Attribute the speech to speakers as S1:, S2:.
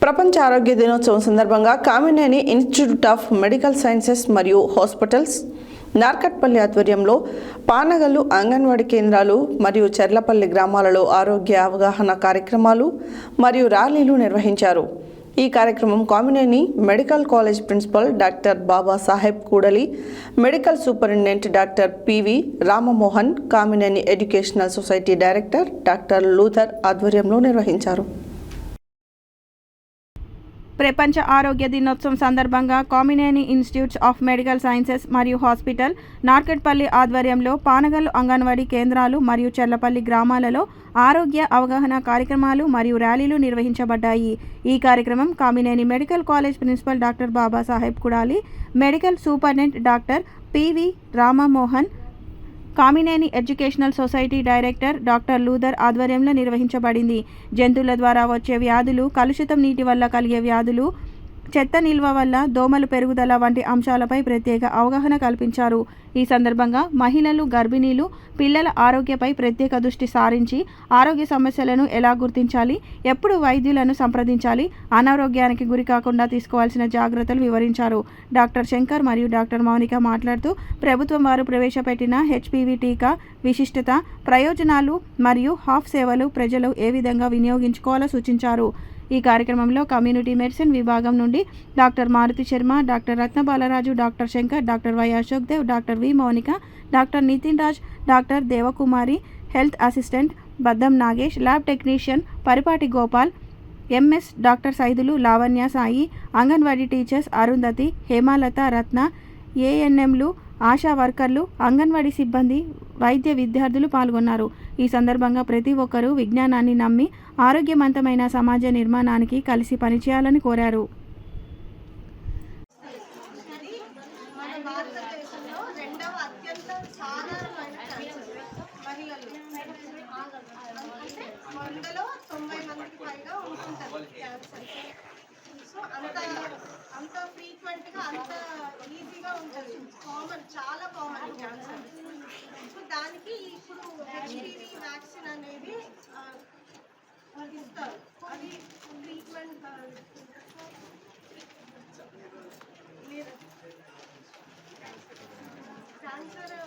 S1: ప్రపంచ ఆరోగ్య దినోత్సవం సందర్భంగా Kamineni institute of medical sciences మరియు హాస్పిటల్స్ నార్కట్పల్లి ఆధ్వర్యంలో పానగల్లు అంగన్వాడీ కేంద్రాలు మరియు చెర్లపల్లి గ్రామాలలో ఆరోగ్య అవగాహన కార్యక్రమాలు మరియు ర్యాలీలు నిర్వహించారు. ఈ కార్యక్రమం Kamineni medical college principal doctor Baba Saheb Kudali, medical superintendent doctor PV Ramamohan, Kamineni educational society director doctor Luther ఆధ్వర్యంలో నిర్వహించారు.
S2: ప్రపంచ ఆరోగ్య దినోత్సవం సందర్భంగా Kamineni institutes of medical sciences మరియు హాస్పిటల్ నార్కట్పల్లి ఆధ్వర్యంలో పానగల్లు అంగన్వాడీ కేంద్రాలు మరియు చెర్లపల్లి గ్రామాలలో ఆరోగ్య అవగాహన కార్యక్రమాలు మరియు ర్యాలీలు నిర్వహించబడ్డాయి. ఈ కార్యక్రమం Kamineni medical college principal doctor Baba Saheb Kudali, medical superintendent doctor PV Ramamohan, Kamineni educational society director doctor Luther ఆధ్వర్యంలో నిర్వహించబడింది. జంతువుల ద్వారా వచ్చే వ్యాధులు, కలుషితం నీటి వల్ల కలిగే వ్యాధులు, చెత్త నిల్వ వల్ల దోమలు పెరుగుదల వంటి అంశాలపై ప్రత్యేక అవగాహన కల్పించారు. ఈ సందర్భంగా మహిళలు, గర్భిణీలు, పిల్లల ఆరోగ్యపై ప్రత్యేక దృష్టి సారించి ఆరోగ్య సమస్యలను ఎలా గుర్తించాలి, ఎప్పుడు వైద్యులను సంప్రదించాలి, అనారోగ్యానికి గురి కాకుండా తీసుకోవాల్సిన జాగ్రత్తలు వివరించారు. డాక్టర్ శంకర్ మరియు డాక్టర్ మౌనిక మాట్లాడుతూ ప్రభుత్వం వారు ప్రవేశపెట్టిన హెచ్పివి టీకా విశిష్టత, ప్రయోజనాలు మరియు హాఫ్ సేవలు ప్రజలు ఏ విధంగా వినియోగించుకోవాలో సూచించారు. ఈ కార్యక్రమంలో కమ్యూనిటీ మెడిసిన్ విభాగం నుండి doctor Maruthi Sharma, doctor Ratna Balaraju, doctor Shankar, doctor Y Ashok Dev, doctor V Mounika, doctor Nitin Raj, doctor Devakumari, health assistant Baddam Nagesh, lab technician Paripati Gopal, MS doctor Saidulu, Lavanya Sai, anganwadi teachers Arundhati, Hemalatha, Ratna, ఏఎన్ఎంలు, ఆశా వర్కర్లు, అంగన్వాడీ సిబ్బంది, వైద్య విద్యార్థులు పాల్గొన్నారు. ఈ సందర్భంగా ప్రతి ఒక్కరూ విజ్ఞానాన్ని నమ్మి ఆరోగ్యవంతమైన సమాజ నిర్మాణానికి కలిసి పనిచేయాలని కోరారు.
S3: అంత ఫ్రీక్వెంట్గా అంత ఈజీగా ఉంటుంది, చాలా కామన్ క్యాన్సర్. సో దానికి ఇప్పుడు హెచ్పివి వ్యాక్సిన్ అనేది ఇస్తారు. అది ట్రీట్మెంట్